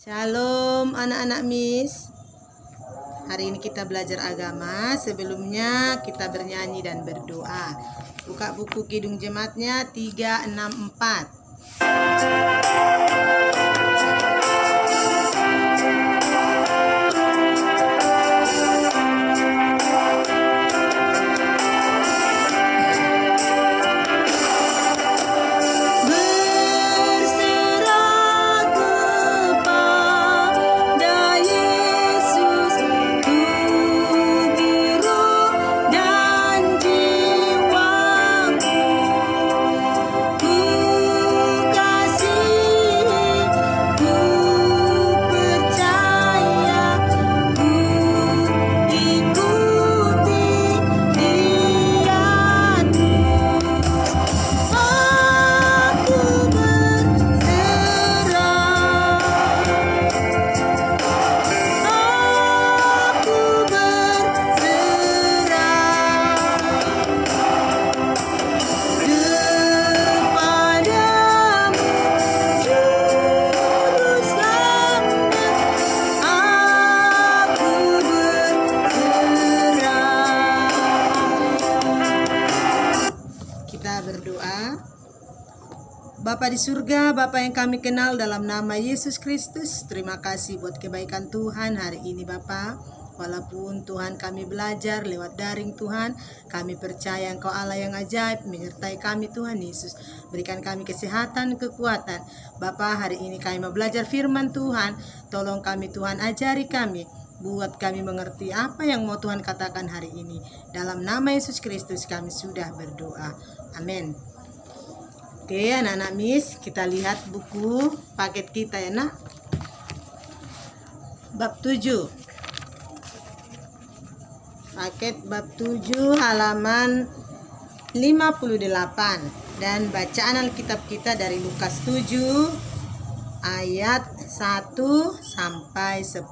Shalom anak-anak Miss. Hari ini kita belajar agama. Sebelumnya kita bernyanyi dan berdoa. Buka buku Kidung Jemaatnya 364. Berdoa. Bapa di surga, Bapa yang kami kenal dalam nama Yesus Kristus, terima kasih buat kebaikan Tuhan hari ini Bapa. Walaupun Tuhan kami belajar lewat daring Tuhan, kami percaya Engkau Allah yang ajaib menyertai kami Tuhan Yesus. Berikan kami kesehatan, kekuatan. Bapa, hari ini kami mau belajar firman Tuhan. Tolong kami Tuhan, ajari kami. Buat kami mengerti apa yang mau Tuhan katakan hari ini. Dalam nama Yesus Kristus kami sudah berdoa. Amin. Oke anak-anak Miss, kita lihat buku paket kita ya nak. Bab 7. Paket bab 7 halaman 58. Dan bacaan Alkitab kita dari Lukas 7 ayat 1 sampai 10.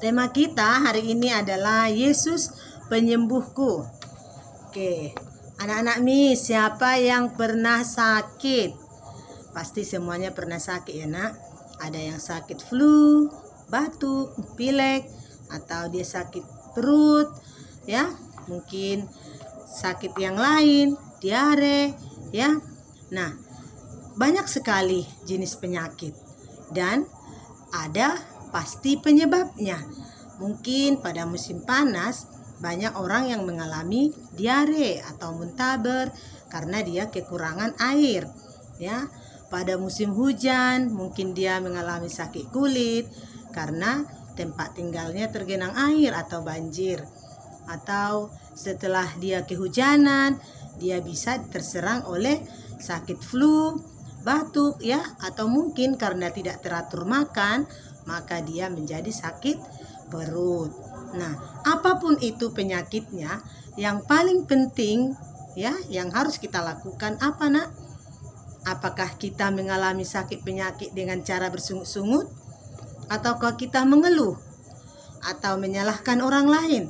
Tema kita hari ini adalah Yesus penyembuhku. Oke, anak-anak Miss, siapa yang pernah sakit? Pasti semuanya pernah sakit ya nak. Ada yang sakit flu, batuk, pilek, atau dia sakit perut, ya. Mungkin sakit yang lain, diare, ya. Nah, banyak sekali jenis penyakit dan ada pasti penyebabnya. Mungkin pada musim panas banyak orang yang mengalami diare atau muntaber karena dia kekurangan air, ya. Pada musim hujan mungkin dia mengalami sakit kulit karena tempat tinggalnya tergenang air atau banjir. Atau setelah dia kehujanan, dia bisa terserang oleh sakit flu, batuk, ya, atau mungkin karena tidak teratur makan, maka dia menjadi sakit perut. Nah, apapun itu penyakitnya, yang paling penting ya, yang harus kita lakukan apa nak? Apakah kita mengalami sakit penyakit dengan cara bersungut-sungut? Ataukah kita mengeluh? Atau menyalahkan orang lain?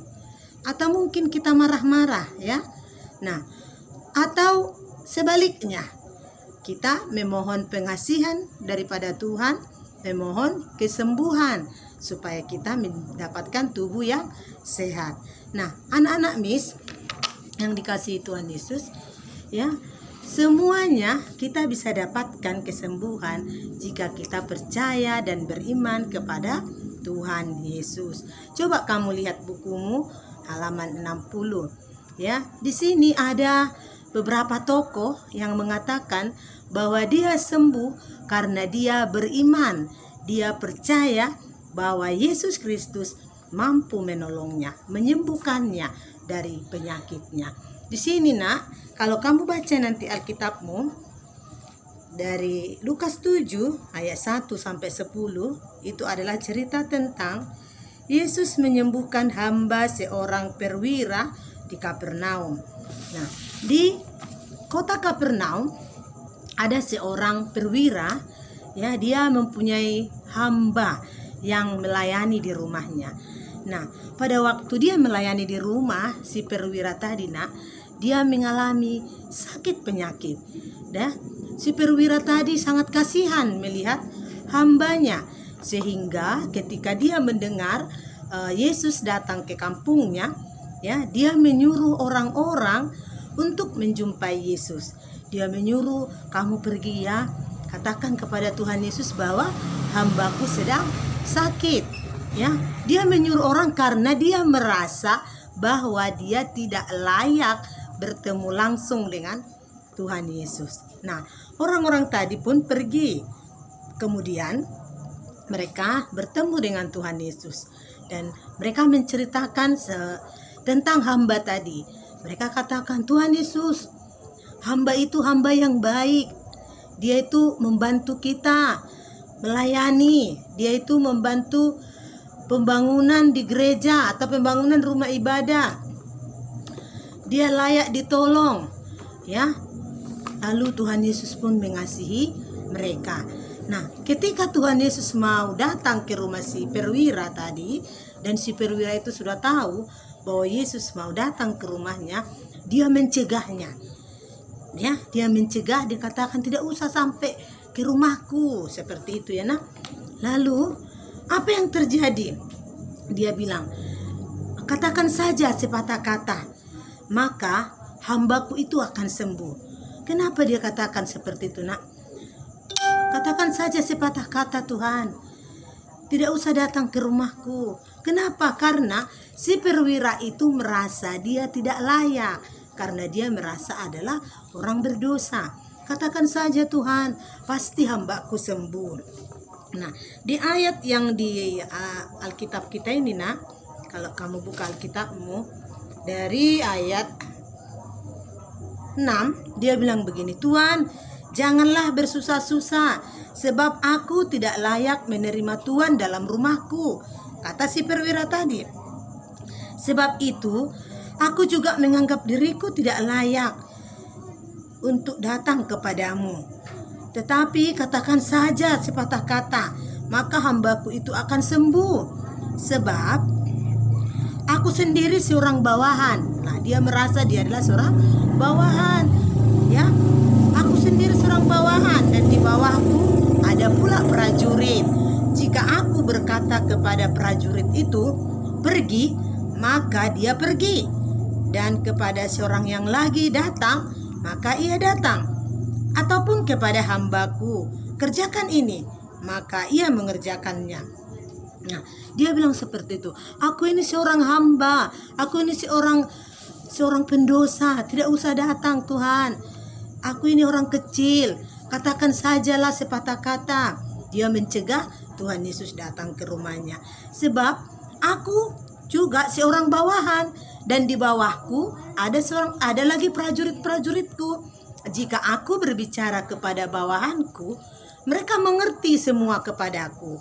Atau mungkin kita marah-marah ya? Nah, atau sebaliknya, kita memohon pengasihan daripada Tuhan, memohon kesembuhan supaya kita mendapatkan tubuh yang sehat. Nah, anak-anak Miss yang dikasihi Tuhan Yesus, ya, semuanya kita bisa dapatkan kesembuhan jika kita percaya dan beriman kepada Tuhan Yesus. Coba kamu lihat bukumu halaman 60. Ya, di sini ada beberapa tokoh yang mengatakan bahwa dia sembuh karena dia beriman. Dia percaya bahwa Yesus Kristus mampu menolongnya, menyembuhkannya dari penyakitnya. Di sini nak, kalau kamu baca nanti Alkitabmu dari Lukas 7 ayat 1 sampai 10, itu adalah cerita tentang Yesus menyembuhkan hamba seorang perwira di Kapernaum. Nah, di kota Kapernaum ada seorang perwira, ya, dia mempunyai hamba yang melayani di rumahnya. Nah, pada waktu dia melayani di rumah si perwira tadi nak, dia mengalami sakit penyakit. Si perwira tadi sangat kasihan melihat hambanya. Sehingga ketika dia mendengar Yesus datang ke kampungnya, ya, dia menyuruh orang-orang untuk menjumpai Yesus. Dia menyuruh, kamu pergi ya, katakan kepada Tuhan Yesus bahwa hambaku sedang sakit. Ya, dia menyuruh orang karena dia merasa bahwa dia tidak layak bertemu langsung dengan Tuhan Yesus. Nah, orang-orang tadi pun pergi. Kemudian mereka bertemu dengan Tuhan Yesus dan mereka menceritakan tentang hamba tadi. Mereka katakan, Tuhan Yesus, hamba itu hamba yang baik. Dia itu membantu kita melayani. Dia itu membantu pembangunan di gereja atau pembangunan rumah ibadah. Dia layak ditolong, ya. Lalu Tuhan Yesus pun mengasihi mereka. Nah, ketika Tuhan Yesus mau datang ke rumah si perwira tadi, dan si perwira itu sudah tahu bahwa Yesus mau datang ke rumahnya, dia mencegahnya. Ya, dia mencegah, dia katakan tidak usah sampai ke rumahku, seperti itu ya. Nah, lalu apa yang terjadi? Dia bilang, katakan saja sepatah kata, maka hambaku itu akan sembuh. Kenapa dia katakan seperti itu, nak? Katakan saja sepatah kata, Tuhan. Tidak usah datang ke rumahku. Kenapa? Karena si perwira itu merasa dia tidak layak. Karena dia merasa adalah orang berdosa. Katakan saja, Tuhan, pasti hambaku sembuh. Nah, di ayat yang di Alkitab kita ini, nak, kalau kamu buka Alkitabmu, dari ayat 6, dia bilang begini, Tuhan, janganlah bersusah-susah, sebab aku tidak layak menerima Tuhan dalam rumahku, kata si perwira tadi. Sebab itu, aku juga menganggap diriku tidak layak untuk datang kepadamu. Tetapi katakan saja sepatah kata, maka hambaku itu akan sembuh. Sebab aku sendiri seorang bawahan. Nah, dia merasa dia adalah seorang bawahan. Ya, aku sendiri seorang bawahan dan di bawahku ada pula prajurit. Jika aku berkata kepada prajurit itu, pergi, maka dia pergi. Dan kepada seorang yang lagi datang, maka ia datang. Ataupun kepada hambaku, kerjakan ini, maka ia mengerjakannya. Nah, dia bilang seperti itu. Aku ini seorang hamba, aku ini seorang pendosa, tidak usah datang, Tuhan. Aku ini orang kecil, katakan sajalah sepatah kata. Dia mencegah Tuhan Yesus datang ke rumahnya. Sebab aku juga seorang bawahan dan di bawahku ada lagi prajurit-prajuritku. Jika aku berbicara kepada bawahanku, mereka mengerti semua kepadaku.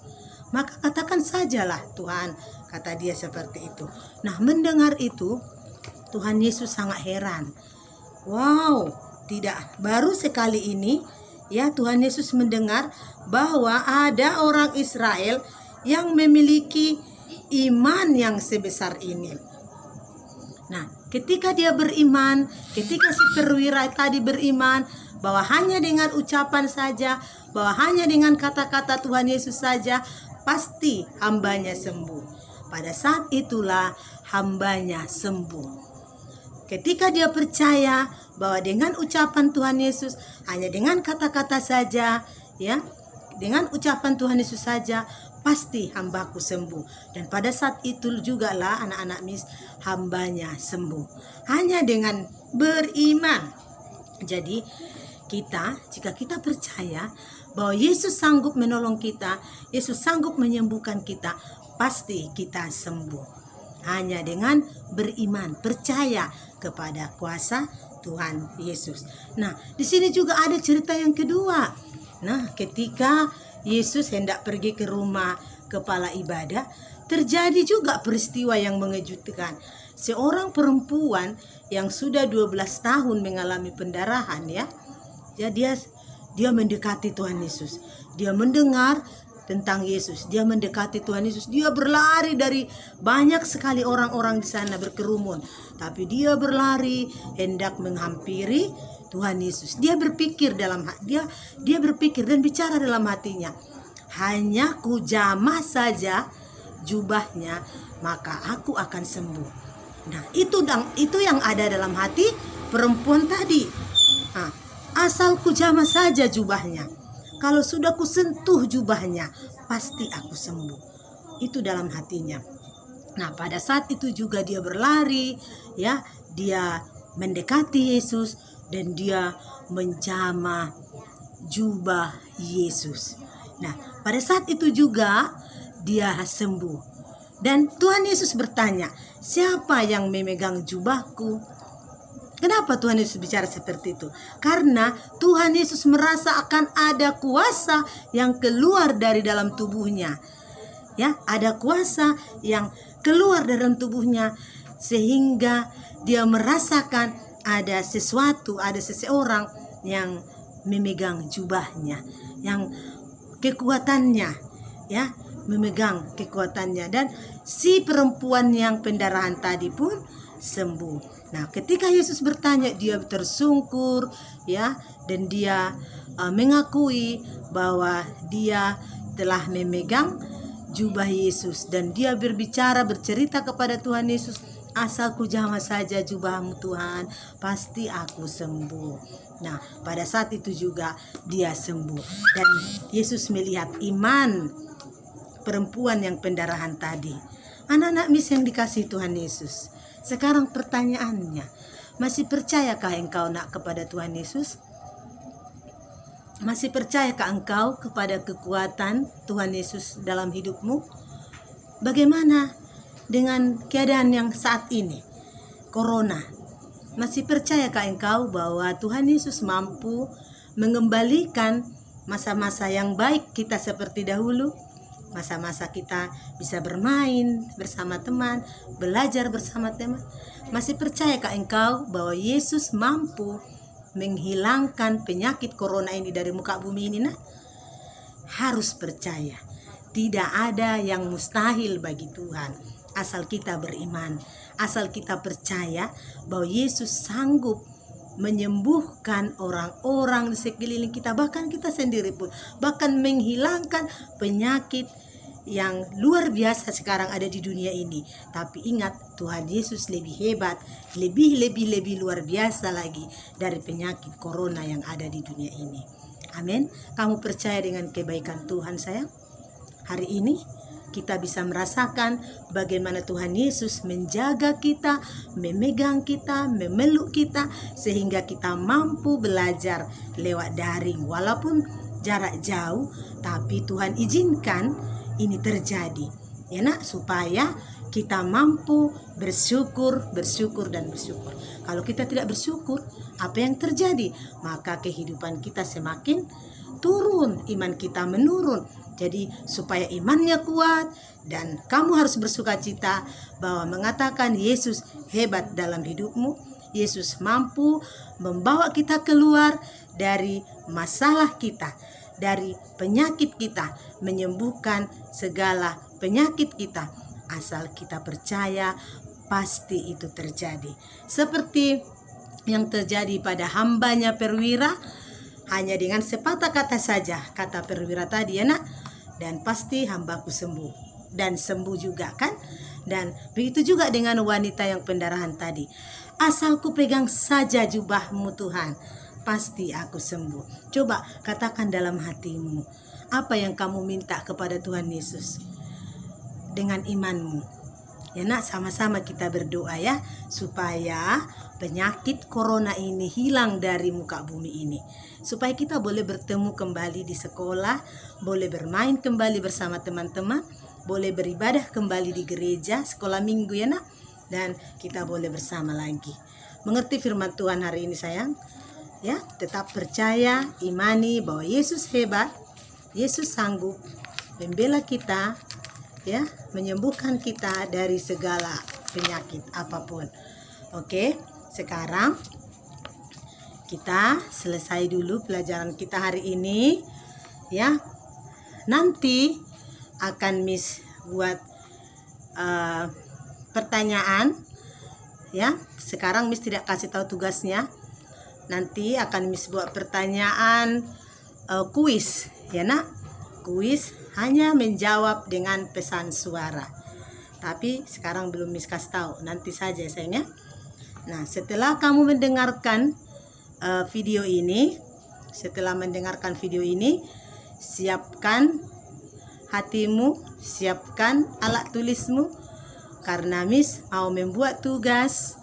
Maka katakan sajalah, Tuhan, kata dia seperti itu. Nah, mendengar itu, Tuhan Yesus sangat heran. Wow, tidak baru sekali ini ya Tuhan Yesus mendengar bahwa ada orang Israel yang memiliki iman yang sebesar ini. Nah, ketika dia beriman, ketika si perwira tadi beriman bahwa hanya dengan ucapan saja, bahwa hanya dengan kata-kata Tuhan Yesus saja, pasti hambanya sembuh. Pada saat itulah hambanya sembuh. Ketika dia percaya bahwa dengan ucapan Tuhan Yesus, hanya dengan kata-kata saja, ya, dengan ucapan Tuhan Yesus saja, pasti hambaku sembuh. Dan pada saat itu juga lah anak-anak mis, hambanya sembuh. Hanya dengan beriman. Jadi jika kita percaya bahwa Yesus sanggup menolong kita, Yesus sanggup menyembuhkan kita, pasti kita sembuh. Hanya dengan beriman, percaya kepada kuasa Tuhan Yesus. Nah, di sini juga ada cerita yang kedua. Nah, ketika Yesus hendak pergi ke rumah kepala ibadah, terjadi juga peristiwa yang mengejutkan. Seorang perempuan yang sudah 12 tahun mengalami pendarahan, ya dia mendekati Tuhan Yesus. Dia mendengar tentang Yesus. Dia mendekati Tuhan Yesus. Dia berlari dari banyak sekali orang-orang di sana berkerumun. Tapi dia berlari hendak menghampiri Tuhan Yesus. Dia berpikir dia berpikir dan bicara dalam hatinya. hanya kujamah saja jubahnya, maka aku akan sembuh. Nah, itu yang ada dalam hati perempuan tadi. Nah, asal kujamah saja jubahnya, kalau sudah kusentuh jubahnya, pasti aku sembuh. Itu dalam hatinya. Nah, pada saat itu juga dia berlari, ya, dia mendekati Yesus dan dia menjamah jubah Yesus. Nah, pada saat itu juga dia sembuh. Dan Tuhan Yesus bertanya, siapa yang memegang jubahku? Kenapa Tuhan Yesus bicara seperti itu? Karena Tuhan Yesus merasa akan ada kuasa yang keluar dari dalam tubuhnya. Ya, ada kuasa yang keluar dari dalam tubuhnya sehingga dia merasakan ada sesuatu, ada seseorang yang memegang jubahnya, yang kekuatannya, ya, memegang kekuatannya, dan si perempuan yang pendarahan tadi pun sembuh. Nah, ketika Yesus bertanya, dia tersungkur, ya, dan dia mengakui bahwa dia telah memegang jubah Yesus, dan dia bercerita kepada Tuhan Yesus, asal kujamah saja jubahmu Tuhan, pasti aku sembuh. Nah, pada saat itu juga dia sembuh, dan Yesus melihat iman perempuan yang pendarahan tadi. Anak-anak mis yang dikasihi Tuhan Yesus, sekarang pertanyaannya, masih percayakah engkau nak kepada Tuhan Yesus? Masih percayakah engkau kepada kekuatan Tuhan Yesus dalam hidupmu? Bagaimana dengan keadaan yang saat ini, Corona? Masih percayakah engkau bahwa Tuhan Yesus mampu mengembalikan masa-masa yang baik kita seperti dahulu? Masa-masa kita bisa bermain bersama teman, belajar bersama teman. Masih percayakah engkau bahwa Yesus mampu menghilangkan penyakit corona ini dari muka bumi ini? Nah, harus percaya. Tidak ada yang mustahil bagi Tuhan, asal kita beriman, asal kita percaya bahwa Yesus sanggup menyembuhkan orang-orang di sekeliling kita, bahkan kita sendiri pun, bahkan menghilangkan penyakit yang luar biasa sekarang ada di dunia ini. Tapi ingat, Tuhan Yesus lebih hebat, lebih luar biasa lagi dari penyakit corona yang ada di dunia ini. Amin. Kamu percaya dengan kebaikan Tuhan, sayang? Hari ini kita bisa merasakan bagaimana Tuhan Yesus menjaga kita, memegang kita, memeluk kita, sehingga kita mampu belajar lewat daring. Walaupun jarak jauh, tapi Tuhan izinkan ini terjadi, ya nak, supaya kita mampu bersyukur. Kalau kita tidak bersyukur, apa yang terjadi? Maka kehidupan kita semakin turun, iman kita menurun. Jadi supaya imannya kuat, dan kamu harus bersukacita bahwa mengatakan Yesus hebat dalam hidupmu. Yesus mampu membawa kita keluar dari masalah kita, dari penyakit kita, menyembuhkan segala penyakit kita. Asal kita percaya, pasti itu terjadi. Seperti yang terjadi pada hambanya Perwira, hanya dengan sepatah kata saja, kata Perwira tadi, ya nak, dan pasti hambaku sembuh. Dan sembuh juga kan? Dan begitu juga dengan wanita yang pendarahan tadi. Asal ku pegang saja jubahmu Tuhan, pasti aku sembuh. Coba katakan dalam hatimu, apa yang kamu minta kepada Tuhan Yesus dengan imanmu. Ya nak, sama-sama kita berdoa ya, supaya penyakit corona ini hilang dari muka bumi ini, supaya kita boleh bertemu kembali di sekolah, boleh bermain kembali bersama teman-teman, boleh beribadah kembali di gereja, sekolah minggu ya nak, dan kita boleh bersama lagi. Mengerti firman Tuhan hari ini sayang? Ya, tetap percaya, imani bahwa Yesus hebat, Yesus sanggup membela kita, ya, menyembuhkan kita dari segala penyakit apapun. Oke, sekarang kita selesai dulu pelajaran kita hari ini, ya. Nanti akan Miss buat pertanyaan, ya. Sekarang Miss tidak kasih tahu tugasnya. Nanti akan Miss buat pertanyaan kuis, ya nak, kuis hanya menjawab dengan pesan suara. Tapi sekarang belum Miss kasih tahu, nanti saja sayangnya. Nah, setelah kamu mendengarkan video ini, siapkan hatimu, siapkan alat tulismu, karena Miss mau membuat tugas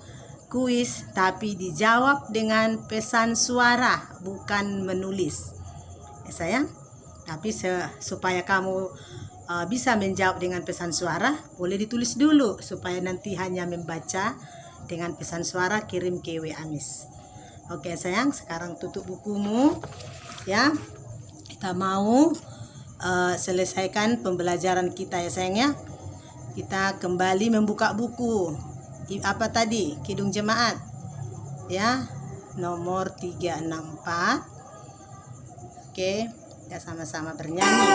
kuis tapi dijawab dengan pesan suara, bukan menulis ya sayang. Tapi supaya kamu bisa menjawab dengan pesan suara, boleh ditulis dulu supaya nanti hanya membaca dengan pesan suara, kirim ke WA Miss. Oke sayang, sekarang tutup bukumu ya. Kita mau selesaikan pembelajaran kita ya sayang ya. Kita kembali membuka buku. Apa tadi? Kidung Jemaat ya, nomor 364. Oke, kita sama-sama bernyanyi.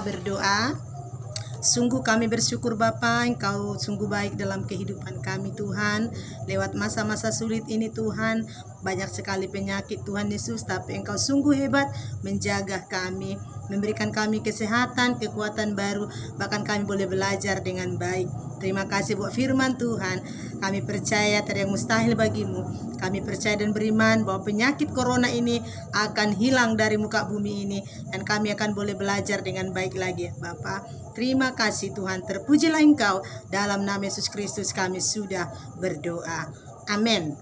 Berdoa. Sungguh kami bersyukur Bapa, Engkau sungguh baik dalam kehidupan kami Tuhan. Lewat masa-masa sulit ini Tuhan, banyak sekali penyakit Tuhan Yesus, tapi Engkau sungguh hebat menjaga kami, memberikan kami kesehatan, kekuatan baru, bahkan kami boleh belajar dengan baik. Terima kasih buat firman Tuhan. Kami percaya tiada yang mustahil bagimu. Kami percaya dan beriman bahwa penyakit corona ini akan hilang dari muka bumi ini, dan kami akan boleh belajar dengan baik lagi Bapa. Terima kasih Tuhan. Terpujilah Engkau. Dalam nama Yesus Kristus kami sudah berdoa. Amin.